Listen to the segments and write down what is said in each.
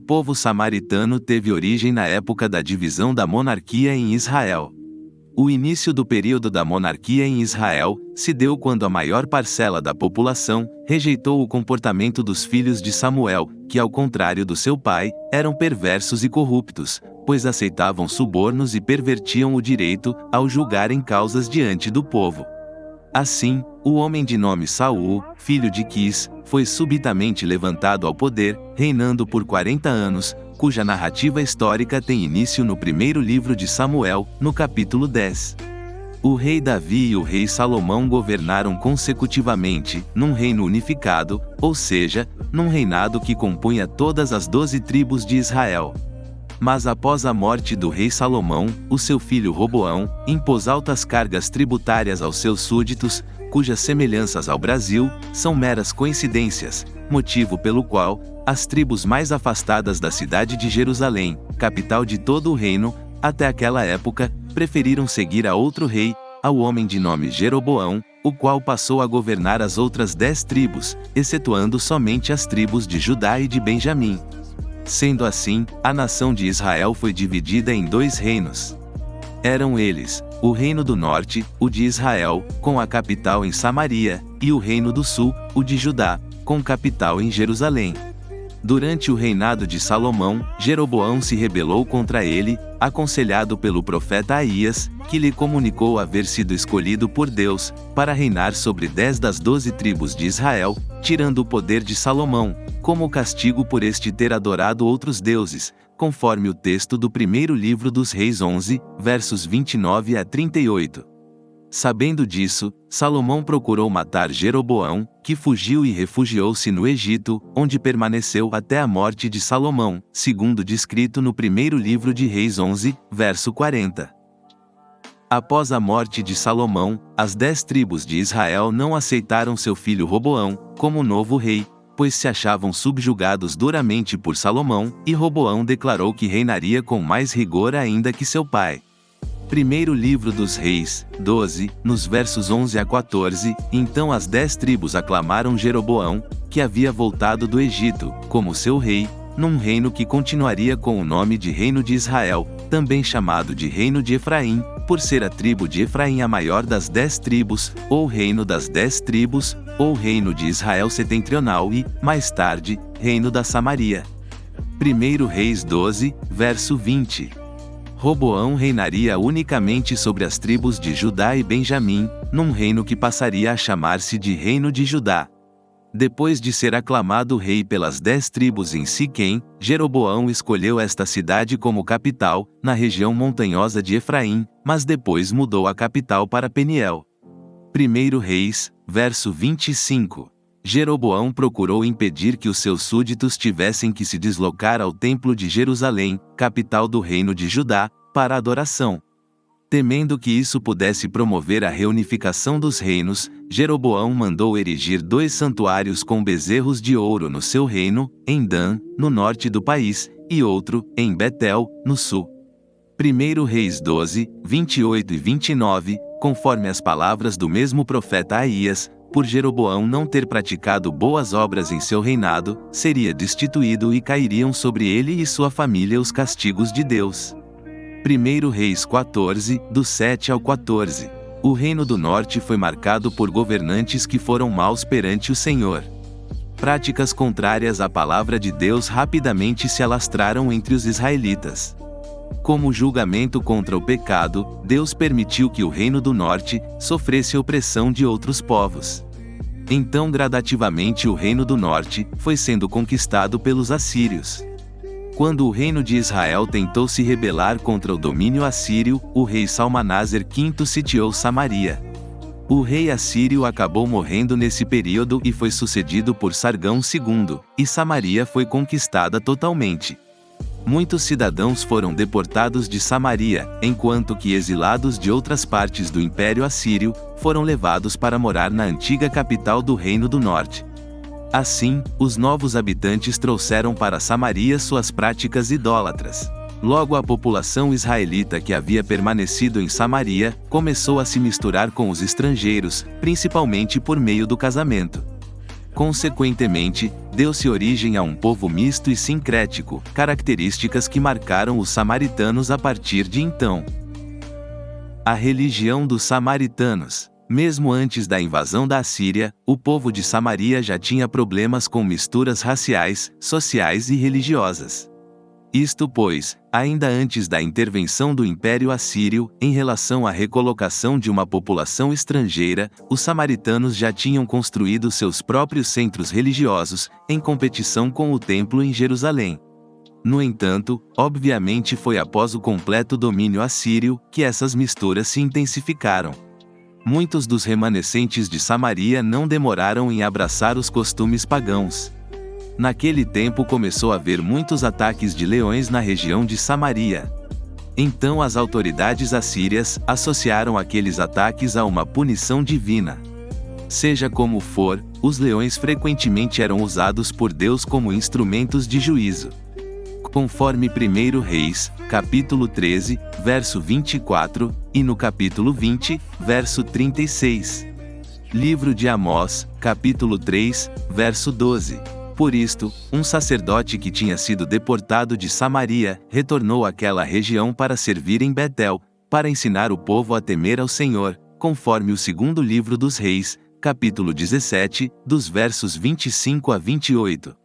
povo samaritano teve origem na época da divisão da monarquia em Israel. O início do período da monarquia em Israel se deu quando a maior parcela da população rejeitou o comportamento dos filhos de Samuel, que, ao contrário do seu pai, eram perversos e corruptos, pois aceitavam subornos e pervertiam o direito ao julgarem causas diante do povo. Assim, o homem de nome Saul, filho de Quis, foi subitamente levantado ao poder, reinando por 40 anos, cuja narrativa histórica tem início no primeiro livro de Samuel, no capítulo 10. O rei Davi e o rei Salomão governaram consecutivamente, num reino unificado, ou seja, num reinado que compunha todas as 12 tribos de Israel. Mas após a morte do rei Salomão, o seu filho Roboão impôs altas cargas tributárias aos seus súditos, cujas semelhanças ao Brasil são meras coincidências, motivo pelo qual as tribos mais afastadas da cidade de Jerusalém, capital de todo o reino, até aquela época, preferiram seguir a outro rei, ao homem de nome Jeroboão, o qual passou a governar as outras 10 tribos, excetuando somente as tribos de Judá e de Benjamim. Sendo assim, a nação de Israel foi dividida em 2 reinos. Eram eles, o reino do norte, o de Israel, com a capital em Samaria, e o reino do sul, o de Judá, com capital em Jerusalém. Durante o reinado de Salomão, Jeroboão se rebelou contra ele, aconselhado pelo profeta Aías, que lhe comunicou haver sido escolhido por Deus, para reinar sobre 10 das 12 tribos de Israel, tirando o poder de Salomão, como castigo por este ter adorado outros deuses, conforme o texto do primeiro livro dos Reis 11, versos 29 a 38. Sabendo disso, Salomão procurou matar Jeroboão, que fugiu e refugiou-se no Egito, onde permaneceu até a morte de Salomão, segundo descrito no primeiro livro de Reis 11, verso 40. Após a morte de Salomão, as 10 tribos de Israel não aceitaram seu filho Roboão como novo rei, pois se achavam subjugados duramente por Salomão, e Roboão declarou que reinaria com mais rigor ainda que seu pai. Primeiro livro dos Reis, 12, nos versos 11 a 14, então as 10 tribos aclamaram Jeroboão, que havia voltado do Egito, como seu rei, num reino que continuaria com o nome de Reino de Israel, também chamado de Reino de Efraim, por ser a tribo de Efraim a maior das 10 tribos, ou Reino das 10 tribos, ou Reino de Israel setentrional e, mais tarde, Reino da Samaria. 1 Reis 12, verso 20. Roboão reinaria unicamente sobre as tribos de Judá e Benjamim, num reino que passaria a chamar-se de Reino de Judá. Depois de ser aclamado rei pelas 10 tribos em Siquém, Jeroboão escolheu esta cidade como capital, na região montanhosa de Efraim, mas depois mudou a capital para Peniel. 1 Reis, verso 25. Jeroboão procurou impedir que os seus súditos tivessem que se deslocar ao templo de Jerusalém, capital do reino de Judá, para adoração. Temendo que isso pudesse promover a reunificação dos reinos, Jeroboão mandou erigir 2 santuários com bezerros de ouro no seu reino, em Dan, no norte do país, e outro, em Betel, no sul. 1 Reis 12, 28 e 29, conforme as palavras do mesmo profeta Aías, por Jeroboão não ter praticado boas obras em seu reinado, seria destituído e cairiam sobre ele e sua família os castigos de Deus. 1 Reis 14, do 7 ao 14. O reino do norte foi marcado por governantes que foram maus perante o Senhor. Práticas contrárias à palavra de Deus rapidamente se alastraram entre os israelitas. Como julgamento contra o pecado, Deus permitiu que o reino do norte sofresse opressão de outros povos. Então gradativamente o reino do norte foi sendo conquistado pelos assírios. Quando o reino de Israel tentou se rebelar contra o domínio assírio, o rei Salmaneser V sitiou Samaria. O rei assírio acabou morrendo nesse período e foi sucedido por Sargão II, e Samaria foi conquistada totalmente. Muitos cidadãos foram deportados de Samaria, enquanto que exilados de outras partes do Império Assírio foram levados para morar na antiga capital do Reino do Norte. Assim, os novos habitantes trouxeram para Samaria suas práticas idólatras. Logo a população israelita que havia permanecido em Samaria começou a se misturar com os estrangeiros, principalmente por meio do casamento. Consequentemente, deu-se origem a um povo misto e sincrético, características que marcaram os samaritanos a partir de então. A religião dos samaritanos. Mesmo antes da invasão da Assíria, o povo de Samaria já tinha problemas com misturas raciais, sociais e religiosas. Isto pois, ainda antes da intervenção do Império Assírio, em relação à recolocação de uma população estrangeira, os samaritanos já tinham construído seus próprios centros religiosos, em competição com o templo em Jerusalém. No entanto, obviamente foi após o completo domínio assírio, que essas misturas se intensificaram. Muitos dos remanescentes de Samaria não demoraram em abraçar os costumes pagãos. Naquele tempo começou a haver muitos ataques de leões na região de Samaria. Então as autoridades assírias associaram aqueles ataques a uma punição divina. Seja como for, os leões frequentemente eram usados por Deus como instrumentos de juízo. Conforme 1 Reis, capítulo 13, verso 24, e no capítulo 20, verso 36. Livro de Amós, capítulo 3, verso 12. Por isto, um sacerdote que tinha sido deportado de Samaria, retornou àquela região para servir em Betel, para ensinar o povo a temer ao Senhor, conforme o segundo livro dos Reis, capítulo 17, dos versos 25 a 28.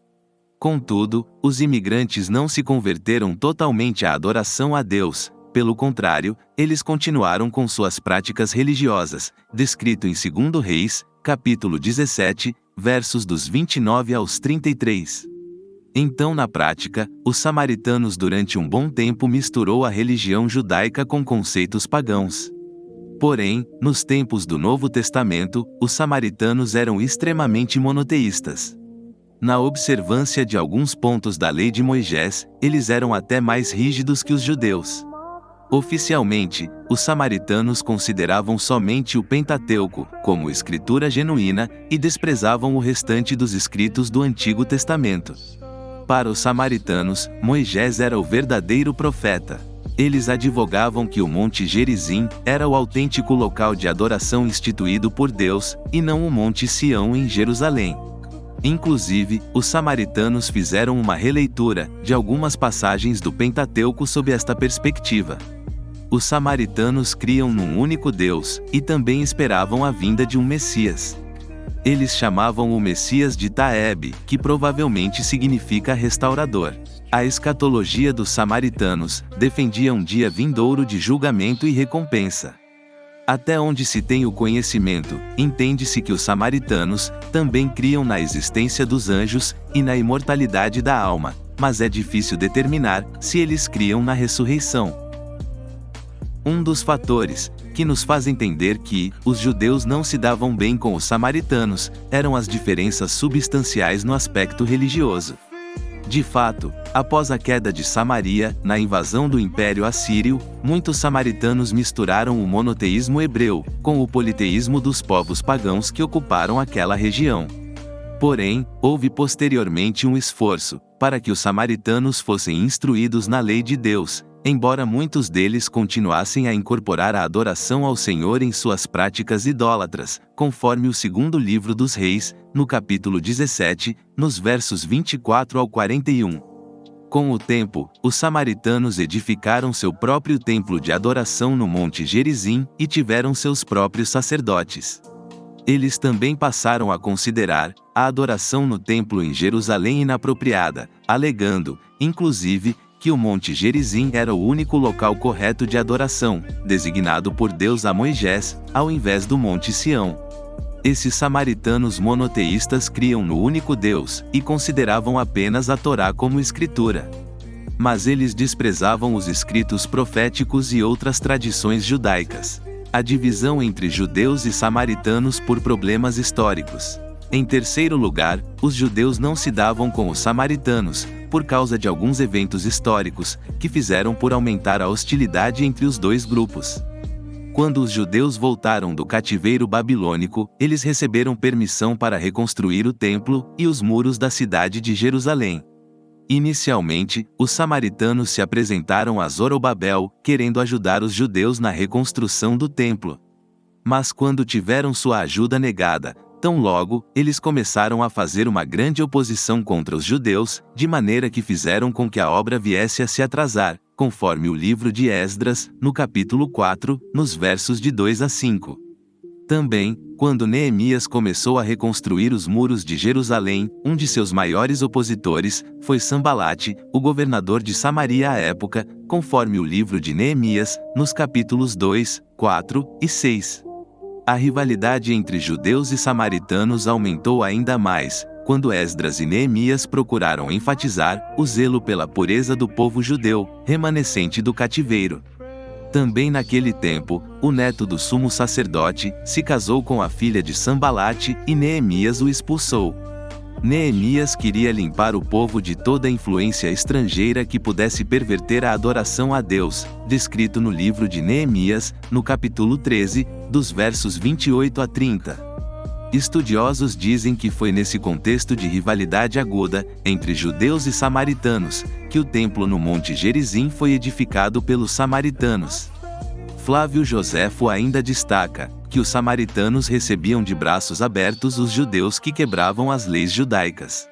Contudo, os imigrantes não se converteram totalmente à adoração a Deus, pelo contrário, eles continuaram com suas práticas religiosas, descrito em 2 Reis, capítulo 17, versos dos 29 aos 33. Então na prática, os samaritanos durante um bom tempo misturou a religião judaica com conceitos pagãos. Porém, nos tempos do Novo Testamento, os samaritanos eram extremamente monoteístas. Na observância de alguns pontos da lei de Moisés, eles eram até mais rígidos que os judeus. Oficialmente, os samaritanos consideravam somente o Pentateuco como escritura genuína e desprezavam o restante dos escritos do Antigo Testamento. Para os samaritanos, Moisés era o verdadeiro profeta. Eles advogavam que o Monte Gerizim era o autêntico local de adoração instituído por Deus, e não o Monte Sião em Jerusalém. Inclusive, os samaritanos fizeram uma releitura de algumas passagens do Pentateuco sob esta perspectiva. Os samaritanos criam num único Deus, e também esperavam a vinda de um Messias. Eles chamavam o Messias de Taeb, que provavelmente significa restaurador. A escatologia dos samaritanos defendia um dia vindouro de julgamento e recompensa. Até onde se tem o conhecimento, entende-se que os samaritanos também criam na existência dos anjos e na imortalidade da alma, mas é difícil determinar se eles criam na ressurreição. Um dos fatores que nos faz entender que os judeus não se davam bem com os samaritanos eram as diferenças substanciais no aspecto religioso. De fato, após a queda de Samaria, na invasão do Império Assírio, muitos samaritanos misturaram o monoteísmo hebreu com o politeísmo dos povos pagãos que ocuparam aquela região. Porém, houve posteriormente um esforço para que os samaritanos fossem instruídos na lei de Deus, embora muitos deles continuassem a incorporar a adoração ao Senhor em suas práticas idólatras, conforme o segundo livro dos Reis, no capítulo 17, nos versos 24 ao 41. Com o tempo, os samaritanos edificaram seu próprio templo de adoração no Monte Gerizim e tiveram seus próprios sacerdotes. Eles também passaram a considerar a adoração no templo em Jerusalém inapropriada, alegando, inclusive, que o Monte Gerizim era o único local correto de adoração, designado por Deus a Moisés, ao invés do Monte Sião. Esses samaritanos monoteístas criam no único Deus, e consideravam apenas a Torá como escritura. Mas eles desprezavam os escritos proféticos e outras tradições judaicas. A divisão entre judeus e samaritanos por problemas históricos. Em terceiro lugar, os judeus não se davam com os samaritanos, por causa de alguns eventos históricos, que fizeram por aumentar a hostilidade entre os dois grupos. Quando os judeus voltaram do cativeiro babilônico, eles receberam permissão para reconstruir o templo e os muros da cidade de Jerusalém. Inicialmente, os samaritanos se apresentaram a Zorobabel, querendo ajudar os judeus na reconstrução do templo. Mas quando tiveram sua ajuda negada, Tão logo, eles começaram a fazer uma grande oposição contra os judeus, de maneira que fizeram com que a obra viesse a se atrasar, conforme o livro de Esdras, no capítulo 4, nos versos de 2 a 5. Também, quando Neemias começou a reconstruir os muros de Jerusalém, um de seus maiores opositores foi Sambalate, o governador de Samaria à época, conforme o livro de Neemias, nos capítulos 2, 4 e 6. A rivalidade entre judeus e samaritanos aumentou ainda mais, quando Esdras e Neemias procuraram enfatizar o zelo pela pureza do povo judeu, remanescente do cativeiro. Também naquele tempo, o neto do sumo sacerdote se casou com a filha de Sambalate e Neemias o expulsou. Neemias queria limpar o povo de toda influência estrangeira que pudesse perverter a adoração a Deus, descrito no livro de Neemias, no capítulo 13, dos versos 28 a 30. Estudiosos dizem que foi nesse contexto de rivalidade aguda, entre judeus e samaritanos, que o templo no Monte Gerizim foi edificado pelos samaritanos. Flávio Joséfo ainda destaca que os samaritanos recebiam de braços abertos os judeus que quebravam as leis judaicas.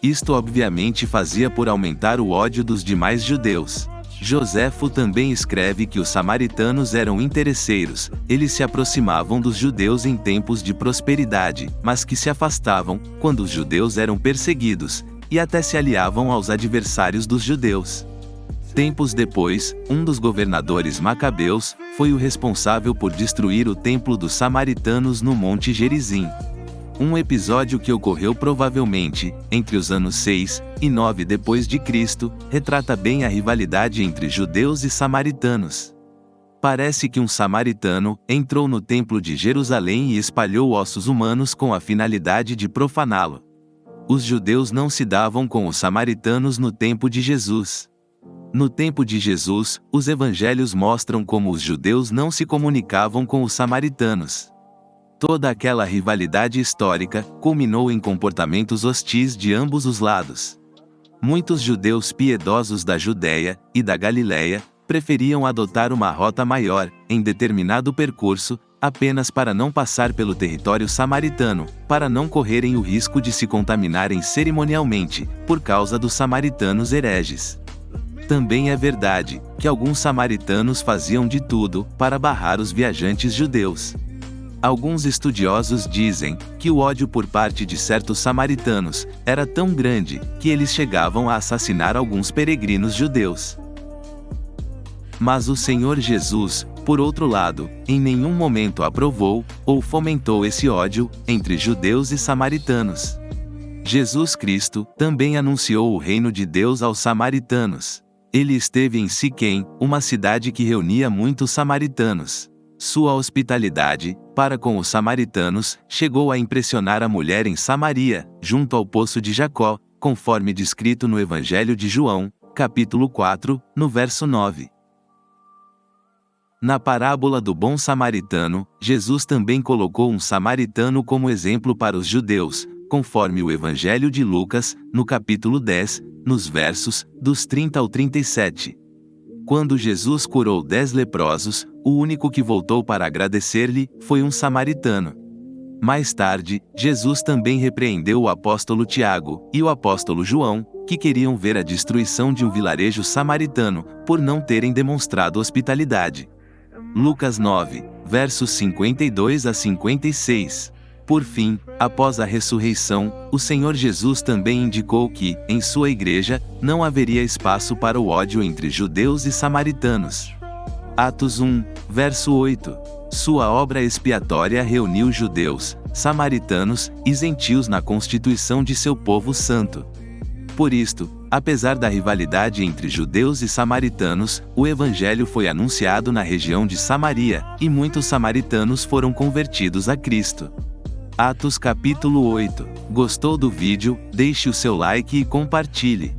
Isto obviamente fazia por aumentar o ódio dos demais judeus. Joséfo também escreve que os samaritanos eram interesseiros, eles se aproximavam dos judeus em tempos de prosperidade, mas que se afastavam quando os judeus eram perseguidos, e até se aliavam aos adversários dos judeus. Tempos depois, um dos governadores macabeus foi o responsável por destruir o templo dos samaritanos no Monte Gerizim. Um episódio que ocorreu provavelmente entre os anos 6 e 9 depois de Cristo, retrata bem a rivalidade entre judeus e samaritanos. Parece que um samaritano entrou no templo de Jerusalém e espalhou ossos humanos com a finalidade de profaná-lo. Os judeus não se davam com os samaritanos no tempo de Jesus. No tempo de Jesus, os evangelhos mostram como os judeus não se comunicavam com os samaritanos. Toda aquela rivalidade histórica culminou em comportamentos hostis de ambos os lados. Muitos judeus piedosos da Judéia e da Galiléia preferiam adotar uma rota maior, em determinado percurso, apenas para não passar pelo território samaritano, para não correrem o risco de se contaminarem cerimonialmente, por causa dos samaritanos hereges. Também é verdade que alguns samaritanos faziam de tudo para barrar os viajantes judeus. Alguns estudiosos dizem que o ódio por parte de certos samaritanos era tão grande que eles chegavam a assassinar alguns peregrinos judeus. Mas o Senhor Jesus, por outro lado, em nenhum momento aprovou ou fomentou esse ódio entre judeus e samaritanos. Jesus Cristo também anunciou o reino de Deus aos samaritanos. Ele esteve em Siquém, uma cidade que reunia muitos samaritanos. Sua hospitalidade, para com os samaritanos, chegou a impressionar a mulher em Samaria, junto ao poço de Jacó, conforme descrito no Evangelho de João, capítulo 4, no verso 9. Na parábola do bom samaritano, Jesus também colocou um samaritano como exemplo para os judeus, conforme o Evangelho de Lucas, no capítulo 10, nos versos dos 30 ao 37. Quando Jesus curou 10 leprosos, o único que voltou para agradecer-lhe foi um samaritano. Mais tarde, Jesus também repreendeu o apóstolo Tiago e o apóstolo João, que queriam ver a destruição de um vilarejo samaritano, por não terem demonstrado hospitalidade. Lucas 9, versos 52 a 56. Por fim, após a ressurreição, o Senhor Jesus também indicou que, em sua igreja, não haveria espaço para o ódio entre judeus e samaritanos. Atos 1, verso 8. Sua obra expiatória reuniu judeus, samaritanos e gentios na constituição de seu povo santo. Por isto, apesar da rivalidade entre judeus e samaritanos, o evangelho foi anunciado na região de Samaria, e muitos samaritanos foram convertidos a Cristo. Atos capítulo 8. Gostou do vídeo? Deixe o seu like e compartilhe.